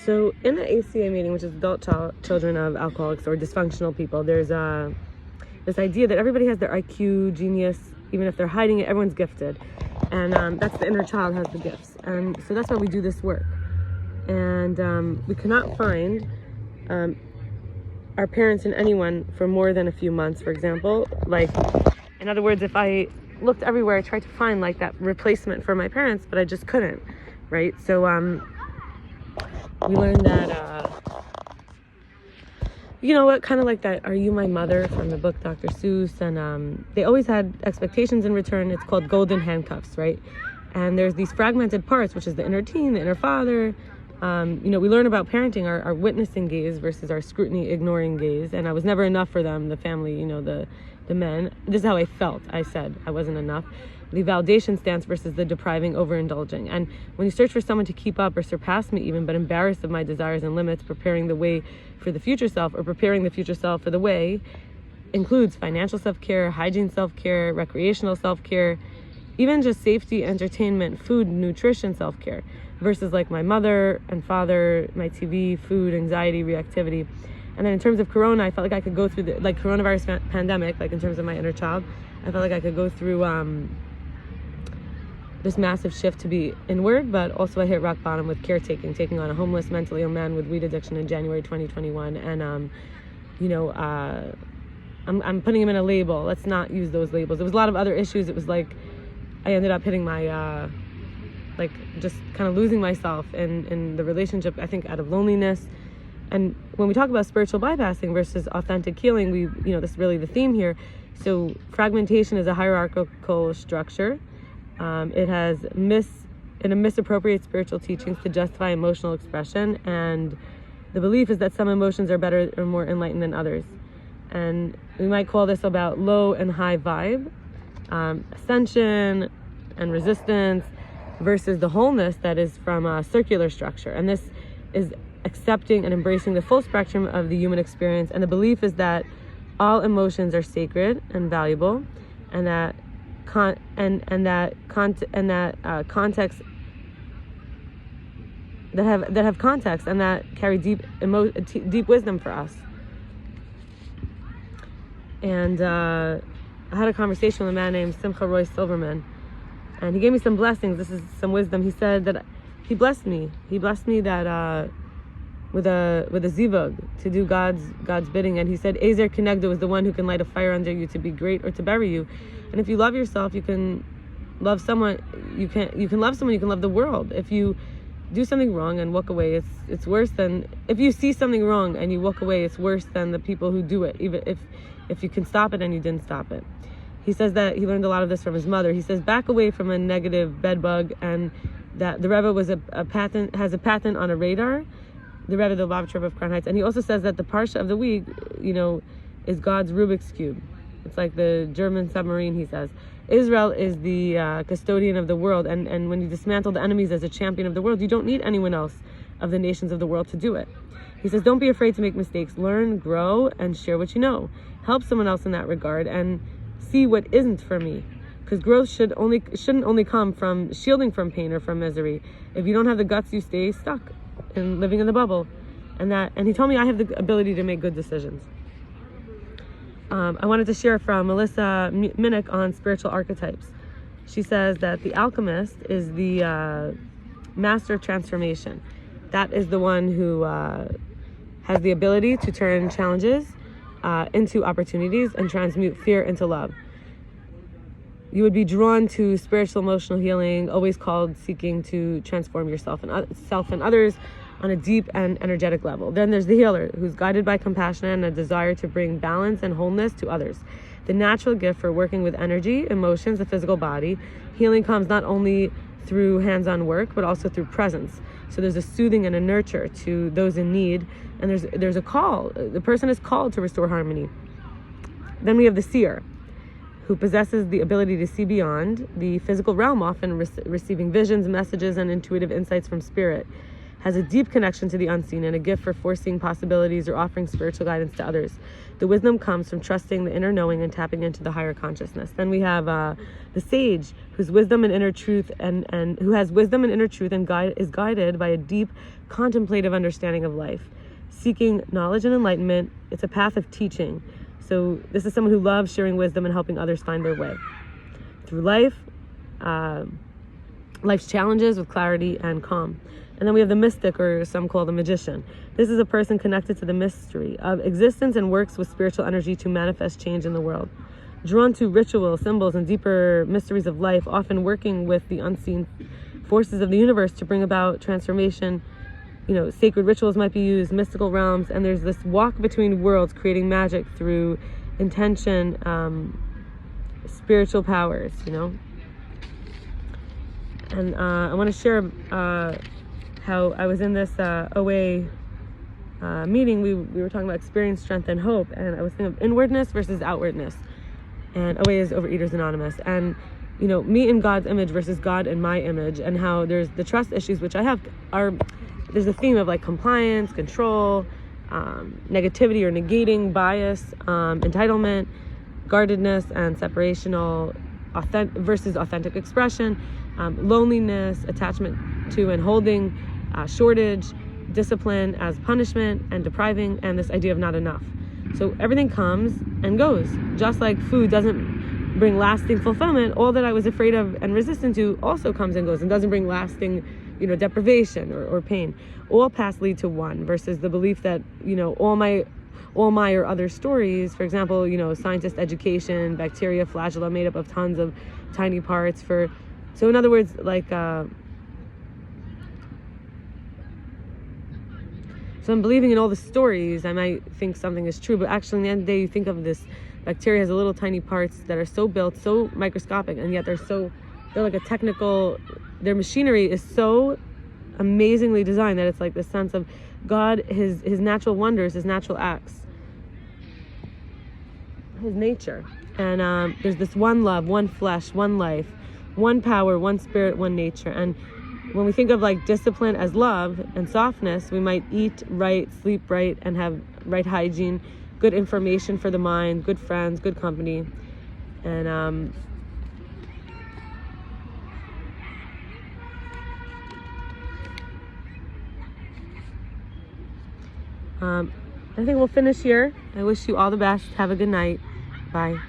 So in the ACA meeting, which is adult children of alcoholics or dysfunctional people, there's this idea that everybody has their IQ, genius, even if they're hiding it, everyone's gifted. And that's the inner child has the gifts. And so that's why we do this work. And we cannot find our parents in anyone for more than a few months, for example. Like, in other words, if I looked everywhere, I tried to find like that replacement for my parents, but I just couldn't, right? So we learned that, you know what, kind of like that Are You My Mother from the book Dr. Seuss, and they always had expectations in return. It's called golden handcuffs, right? And there's these fragmented parts, which is the inner teen, the inner father. You know, we learn about parenting, our witnessing gaze versus our scrutiny ignoring gaze. And I was never enough for them, the family, you know, the men. This is how I felt. I said I wasn't enough. The validation stance versus the depriving, overindulging. And when you search for someone to keep up or surpass me even, but embarrassed of my desires and limits, preparing the way for the future self, or preparing the future self for the way, includes financial self-care, hygiene self-care, recreational self-care, even just safety, entertainment, food, nutrition, self-care, versus like my mother and father, my TV, food, anxiety, reactivity. And then in terms of Corona, I felt like I could go through the like coronavirus pandemic, like in terms of my inner child, I felt like I could go through this massive shift to be inward, but also I hit rock bottom with caretaking, taking on a homeless, mentally ill man with weed addiction in January 2021. And, you know, I'm putting him in a label. Let's not use those labels. There was a lot of other issues. It was like I ended up hitting my, like just kind of losing myself in the relationship, I think out of loneliness. And when we talk about spiritual bypassing versus authentic healing, you know, this is really the theme here. So fragmentation is a hierarchical structure. It has misappropriates spiritual teachings to justify emotional expression, and the belief is that some emotions are better or more enlightened than others. And we might call this about low and high vibe, ascension and resistance, versus the wholeness that is from a circular structure. And this is accepting and embracing the full spectrum of the human experience. And the belief is that all emotions are sacred and valuable, and that context that have context and that carry deep wisdom for us. And I had a conversation with a man named Roy Silverman, and he gave me some blessings. This is some wisdom. He said that he blessed me. He blessed me that with a zivug to do God's bidding. And he said, Ezer Kenegdo is the one who can light a fire under you to be great or to bury you. And if you love yourself, you can love someone. You can love someone. You can love the world. If you do something wrong and walk away, it's worse than if you see something wrong and you walk away. It's worse than the people who do it, even if you can stop it and you didn't stop it. He says that he learned a lot of this from his mother. He says, back away from a negative bed bug, and that the Rebbe was has a patent on a radar. The Rebbe, the Lobster of Crown Heights. And he also says that the Parsha of the week, you know, is God's Rubik's Cube. It's like the German submarine, he says. Israel is the custodian of the world. And when you dismantle the enemies as a champion of the world, you don't need anyone else of the nations of the world to do it. He says, don't be afraid to make mistakes. Learn, grow, and share what you know. Help someone else in that regard and see what isn't for me. Because growth shouldn't only come from shielding from pain or from misery. If you don't have the guts, you stay stuck and living in the bubble. And he told me I have the ability to make good decisions. I wanted to share from Melissa Minnich on spiritual archetypes. She says that the alchemist is the master of transformation. That is the one who has the ability to turn challenges into opportunities and transmute fear into love. You would be drawn to spiritual emotional healing, always called seeking to transform yourself and others on a deep and energetic level. Then there's the healer, who's guided by compassion and a desire to bring balance and wholeness to others. The natural gift for working with energy, emotions, the physical body. Healing comes not only through hands-on work, but also through presence. So there's a soothing and a nurture to those in need, and there's a call. The person is called to restore harmony. Then we have the seer, who possesses the ability to see beyond the physical realm, often receiving visions, messages, and intuitive insights from spirit. Has a deep connection to the unseen and a gift for foreseeing possibilities or offering spiritual guidance to others. The wisdom comes from trusting the inner knowing and tapping into the higher consciousness. Then we have the sage, whose wisdom and inner truth and who has wisdom and inner truth and is guided by a deep contemplative understanding of life, seeking knowledge and enlightenment. It's a path of teaching. So this is someone who loves sharing wisdom and helping others find their way through life, life's challenges with clarity and calm. And then we have the mystic, or some call the magician. This is a person connected to the mystery of existence and works with spiritual energy to manifest change in the world. Drawn to rituals, symbols, and deeper mysteries of life, often working with the unseen forces of the universe to bring about transformation. Sacred rituals might be used, mystical realms, and there's this walk between worlds, creating magic through intention, spiritual powers, And I want to share how I was in this OA meeting. We were talking about experience, strength, and hope, and I was thinking of inwardness versus outwardness. And OA is Overeaters Anonymous. And me in God's image versus God in my image, and how there's the trust issues, which I have, there's a theme of like compliance, control, negativity or negating, bias, entitlement, guardedness, and separational versus authentic expression, loneliness, attachment to and holding, shortage, discipline as punishment and depriving, and this idea of not enough. So everything comes and goes. Just like food doesn't bring lasting fulfillment, all that I was afraid of and resistant to also comes and goes and doesn't bring lasting, deprivation or pain. All paths lead to one, versus the belief that, all my or other stories, for example, scientist education, bacteria, flagella made up of tons of tiny parts so in other words, like, so I'm believing in all the stories. I might think something is true, but actually in the end of the day, you think of this bacteria has a little tiny parts that are so built, so microscopic, and yet they're like a technical, their machinery is so amazingly designed that it's like the sense of God, his natural wonders, his natural acts, his nature. And there's this one love, one flesh, one life, one power, one spirit, one nature. And when we think of like discipline as love and softness, we might eat right, sleep right, and have right hygiene, good information for the mind, good friends, good company. And I think we'll finish here. I wish you all the best. Have a good night. Bye.